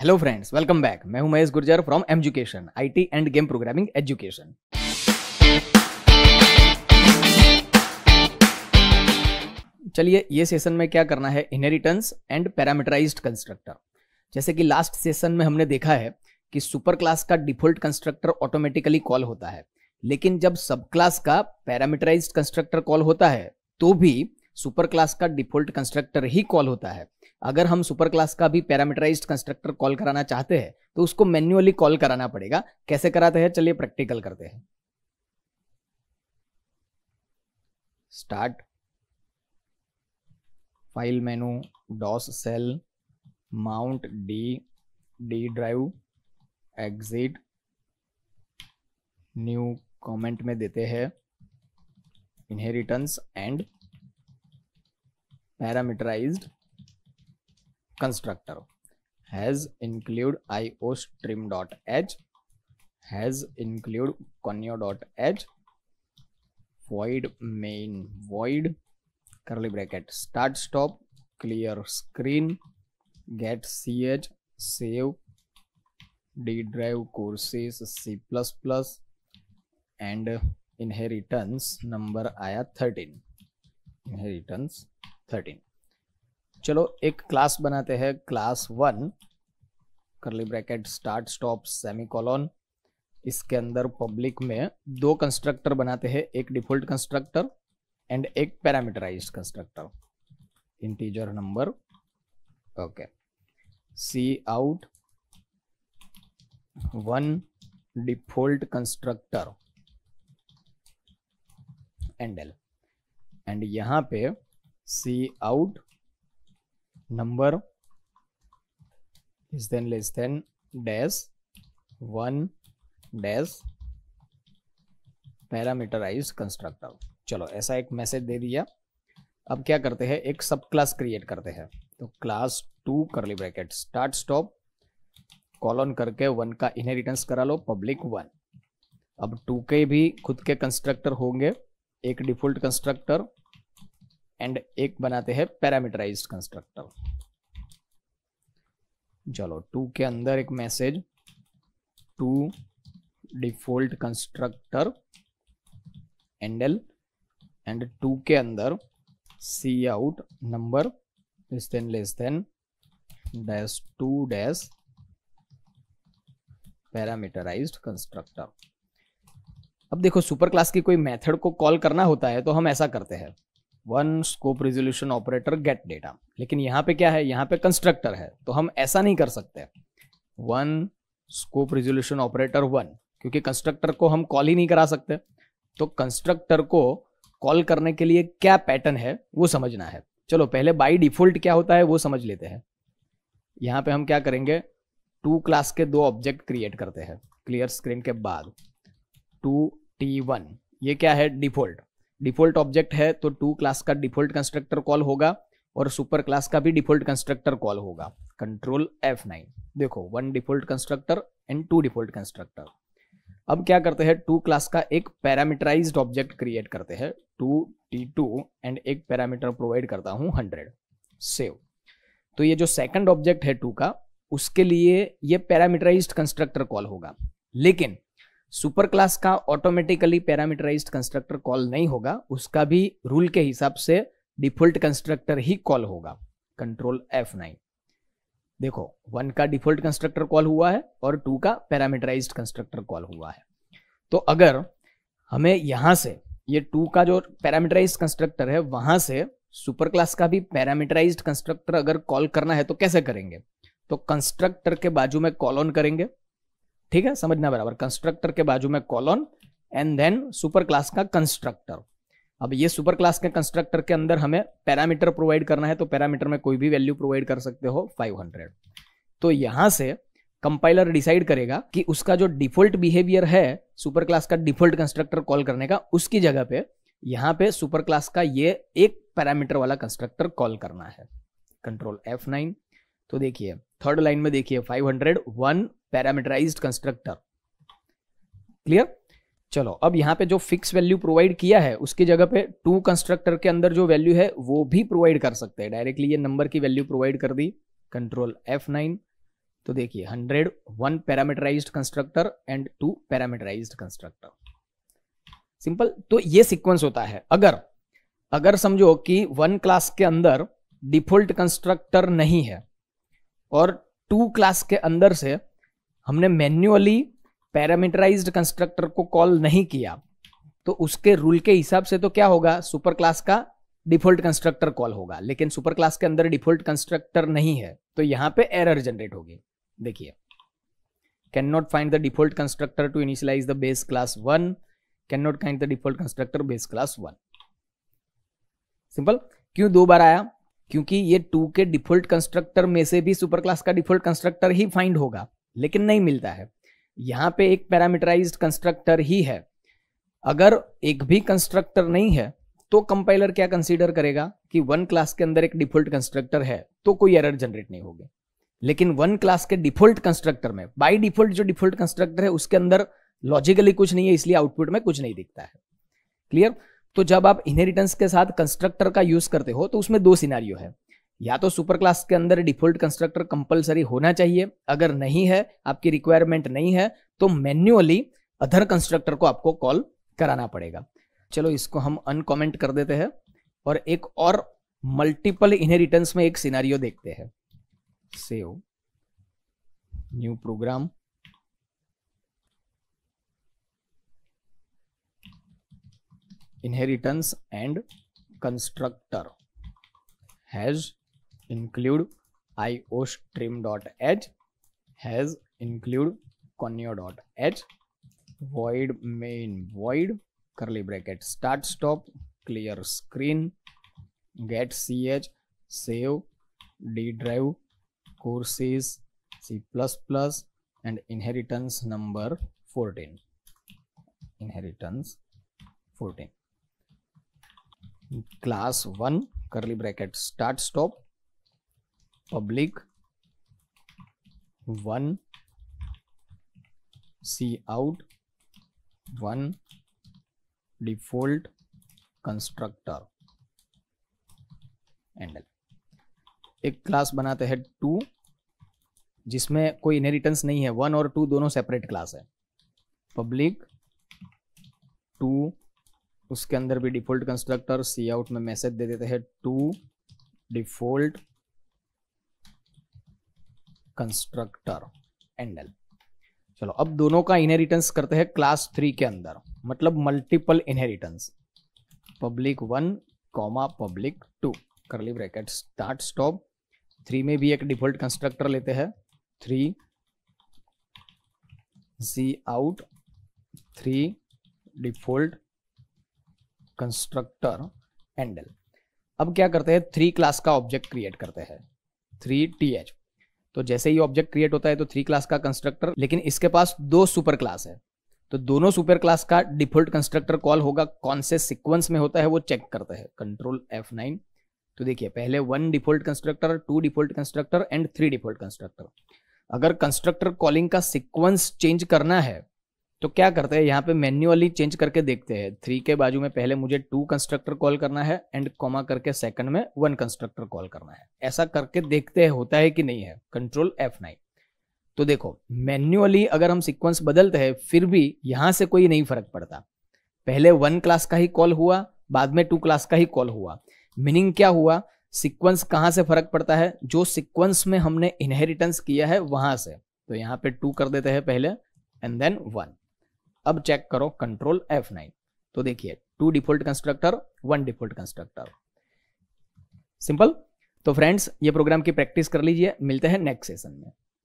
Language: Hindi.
Hello friends, welcome back. मैं हूं Mahesh Gurjar from education IT end game programming education. चलिए, ये सेशन में क्या करना है, इनहेरिटेंस एंड पैरामीटराइज्ड कंस्ट्रक्टर। जैसे कि लास्ट सेशन में हमने देखा है कि सुपर क्लास का डिफॉल्ट कंस्ट्रक्टर ऑटोमेटिकली कॉल होता है, लेकिन जब सब क्लास का पैरामीटराइज्ड कंस्ट्रक्टर कॉल होता है तो भी सुपर क्लास का डिफॉल्ट कंस्ट्रक्टर ही कॉल होता है। अगर हम सुपर क्लास का भी पैरामीटराइज्ड कंस्ट्रक्टर कॉल कराना चाहते हैं तो उसको मैन्युअली कॉल कराना पड़ेगा। कैसे कराते हैं, चलिए प्रैक्टिकल करते हैं। Start, file menu, DOS shell, mount D drive, exit, new comment में देते हैं inheritance and parameterized constructor has include iostream.h, has include conio.h, void main void curly bracket start stop clear screen get ch save d drive courses c++ and inheritance number आया 13, inheritance 13। चलो एक क्लास बनाते हैं, क्लास 1 करली ब्रैकेट स्टार्ट स्टॉप सेमीकोलन। इसके अंदर पब्लिक में दो कंस्ट्रक्टर बनाते हैं, एक डिफॉल्ट कंस्ट्रक्टर एंड एक parameterized constructor, integer number. Okay, C out 1 default constructor endl, and यहां पे C out number is then less than dash 1 dash parameterized constructor. चलो ऐसा एक मैसेज दे दिया। अब क्या करते हैं, एक सब क्लास क्रिएट करते हैं। तो क्लास 2 करली ब्रैकेट स्टार्ट स्टॉप कॉलन करके 1 का इनहेरिटेंस करा लो पब्लिक 1। अब 2 के भी खुद के कंस्ट्रक्टर होंगे, एक डिफॉल्ट कंस्ट्रक्टर एंड एक बनाते हैं पैरामीटराइज्ड कंस्ट्रक्टर। चलो 2 के अंदर एक message 2 default constructor endl and 2 के अंदर C out number less than dash 2 dash parameterized constructor. अब देखो, सुपर क्लास की कोई मेथड को कॉल करना होता है तो हम ऐसा करते हैं, 1 scope resolution operator gate data. लेकिन यहाँ पे क्या है, यहाँ पे कंस्ट्रक्टर है तो हम ऐसा नहीं कर सकते 1 स्कोप रिजोल्यूशन ऑपरेटर 1, क्योंकि कंस्ट्रक्टर को हम कॉल ही नहीं करा सकते। तो कंस्ट्रक्टर को कॉल करने के लिए क्या पैटर्न है वो समझना है। चलो पहले बाय डिफॉल्ट क्या होता है वो समझ लेते हैं। यहाँ पे हम क्या करेंगे, 2 क्लास के 2 ऑब्जेक्ट क्रिएट करते हैं क्लियर स्क्रीन के बाद। 2t1 ये क्या है, डिफॉल्ट ऑब्जेक्ट है तो 2 क्लास का डिफॉल्ट कंस्ट्रक्टर कॉल होगा और सुपर क्लास का भी डिफॉल्ट कंस्ट्रक्टर कॉल होगा। कंट्रोल F9, देखो 1 default constructor and 2 default constructor. अब क्या करते हैं, 2 क्लास का एक पैरामीटराइज्ड ऑब्जेक्ट क्रिएट करते हैं 2t2 एंड एक पैरामीटर प्रोवाइड करता हूं 100, सेव। तो ये जो सेकंड ऑब्जेक्ट है 2 का, उसके लिए ये पैरामीटराइज्ड कंस्ट्रक्टर कॉल होगा। लेकिन सुपर क्लास का ऑटोमेटिकली पैरामीटराइज्ड कंस्ट्रक्टर कॉल नहीं होगा, उसका भी रूल के हिसाब से डिफॉल्ट कंस्ट्रक्टर ही कॉल होगा। कंट्रोल F9, देखो 1 का डिफॉल्ट कंस्ट्रक्टर कॉल हुआ है और 2 का पैरामीटराइज्ड कंस्ट्रक्टर कॉल हुआ है। तो अगर हमें यहां से ये 2 का जो पैरामीटराइज्ड कंस्ट्रक्टर है वहां से सुपर क्लास का भी पैरामीटराइज्ड कंस्ट्रक्टर अगर कॉल करना है तो कैसे करेंगे, तो कंस्ट्रक्टर के बाजू में कॉलन करेंगे। ठीक है, समझना बराबर, कंस्ट्रक्टर के बाजू में colon and then super class का कंस्ट्रक्टर। अब ये सुपर क्लास के कंस्ट्रक्टर के अंदर हमें पैरामीटर प्रोवाइड करना है तो पैरामीटर में कोई भी वैल्यू प्रोवाइड कर सकते हो 500। तो यहां से कंपाइलर डिसाइड करेगा कि उसका जो डिफॉल्ट बिहेवियर है सुपर क्लास का डिफॉल्ट कंस्ट्रक्टर कॉल करने का, उसकी जगह पे यहां पे सुपर क्लास का ये एक पैरामीटर वाला कंस्ट्रक्टर कॉल करना है। Control F9। तो देखिए थर्ड लाइन में देखिए 501 पैरामीटराइज्ड कंस्ट्रक्टर, क्लियर। चलो अब यहाँ पे जो फिक्स वैल्यू प्रोवाइड किया है उसकी जगह पे 2 कंस्ट्रक्टर के अंदर जो वैल्यू है वो भी प्रोवाइड कर सकते हैं। डायरेक्टली ये नंबर की वैल्यू प्रोवाइड कर दी, कंट्रोल F9। तो देखिए 100 1 parameterized constructor and 2 parameterized constructor. Simple. तो ये सीक्वेंस होता है। अगर समझो कि 1 क्लास के अंदर डिफॉल्ट कंस्ट्रक्टर नहीं है और 2 क्लास के अंदर से हमने मैन्युअली पैरामीटराइज्ड कंस्ट्रक्टर को कॉल नहीं किया, तो उसके रूल के हिसाब से तो क्या होगा, सुपर क्लास का डिफॉल्ट कंस्ट्रक्टर कॉल होगा। लेकिन सुपर क्लास के अंदर डिफॉल्ट कंस्ट्रक्टर नहीं है तो यहां पे एरर जनरेट होगी। देखिए, can not find the default constructor to initialize the base class 1, can not find the default constructor base class 1। Simple. क्यों 2 बार आया? क्योंकि ये 2 के डिफॉल्ट कंस्ट्रक्टर में से भी सुपर क्लास का डिफॉल्ट कंस्ट्रक्टर ही फाइंड होगा, लेकिन नहीं मिलता है। यहां पे एक पैरामीटराइज्ड कंस्ट्रक्टर ही है। अगर एक भी कंस्ट्रक्टर नहीं है तो कंपाइलर क्या कंसीडर करेगा कि 1 क्लास के अंदर एक डिफॉल्ट कंस्ट्रक्टर है, तो कोई एरर जनरेट नहीं होगी। लेकिन 1 क्लास के डिफॉल्ट कंस्ट्रक्टर में बाय डिफॉल्ट जो डिफॉल्ट कंस्ट्रक्टर है उसके अंदर लॉजिकली कुछ नहीं है, इसलिए आउटपुट में कुछ नहीं दिखता है। क्लियर? तो जब आप इनहेरिटेंस के साथ कंस्ट्रक्टर का यूज करते हो तो उसमें 2 सिनेरियो है। या तो सुपर क्लास के अंदर डिफॉल्ट कंस्ट्रक्टर कंपलसरी होना चाहिए, अगर नहीं है, आपकी रिक्वायरमेंट नहीं है, तो मैन्युअली अदर कंस्ट्रक्टर को आपको कॉल कराना पड़ेगा। चलो इसको हम अनकमेंट कर देते हैं और एक और मल्टीपल इनहेरिटेंस में एक सिनेरियो देखते हैं। Save new program, inheritance and constructor has include iostream.h has include conio.h void main void curly bracket start stop clear screen get ch save d drive courses c++ and inheritance number 14 inheritance 14 class 1 curly bracket start stop public 1 cout 1 default constructor endl. एक क्लास बनाते हैं 2 जिसमें कोई इनहेरिटेंस नहीं है, 1 और 2 दोनों सेपरेट क्लास है। पब्लिक 2, उसके अंदर भी डिफॉल्ट कंस्ट्रक्टर, सी आउट में मैसेज दे देते हैं 2 डिफॉल्ट कंस्ट्रक्टर एंडल। चलो अब दोनों का इनहेरिटेंस करते हैं क्लास 3 के अंदर, मतलब multiple inheritance. Public 1 comma public 2 करली ब्रैकेट स्टार्ट स्टॉप। 3 में भी एक डिफॉल्ट कंस्ट्रक्टर लेते हैं 3 सी आउट 3 डिफॉल्ट कंस्ट्रक्टर एंडल। अब क्या करते हैं, 3 क्लास का ऑब्जेक्ट क्रिएट करते हैं 3th। तो जैसे ही ऑब्जेक्ट क्रिएट होता है तो 3 क्लास का कंस्ट्रक्टर, लेकिन इसके पास 2 सुपर क्लास है, तो दोनों सुपर क्लास का डिफॉल्ट कंस्ट्रक्टर कॉल होगा। कौन से सीक्वेंस में होता है वो चेक करते हैं, कंट्रोल F9। तो देखिए पहले 1 default constructor, 2 default constructor and 3 default constructor. अगर कंस्ट्रक्टर कॉलिंग का सीक्वेंस चेंज करना है तो क्या करते हैं, यहाँ पे मैन्युअली चेंज करके देखते हैं। 3 के बाजू में पहले मुझे 2 कंस्ट्रक्टर कॉल करना है एंड कॉमा करके सेकंड में 1 कंस्ट्रक्टर कॉल करना है। ऐसा करके देखते हैं होता है कि नहीं है, कंट्रोल F9। तो देखो मैन्युअली अगर हम सीक्वेंस बदलते हैं फिर भी यहां से कोई नहीं फर्क पड़ता। पहले 1 क्लास का ही कॉल हुआ, बाद में 2 क्लास का ही कॉल हुआ। मीनिंग क्या हुआ, सीक्वेंस कहां से फर्क पड़ता है, जो सीक्वेंस में हमने इनहेरिटेंस किया है वहां से। तो यहां पे 2 कर देते हैं पहले एंड देन 1। अब चेक करो कंट्रोल F9। तो देखिए 2 default constructor 1 default constructor. Simple. तो फ्रेंड्स ये प्रोग्राम की प्रैक्टिस कर लीजिए, मिलते हैं नेक्स्ट सेशन में।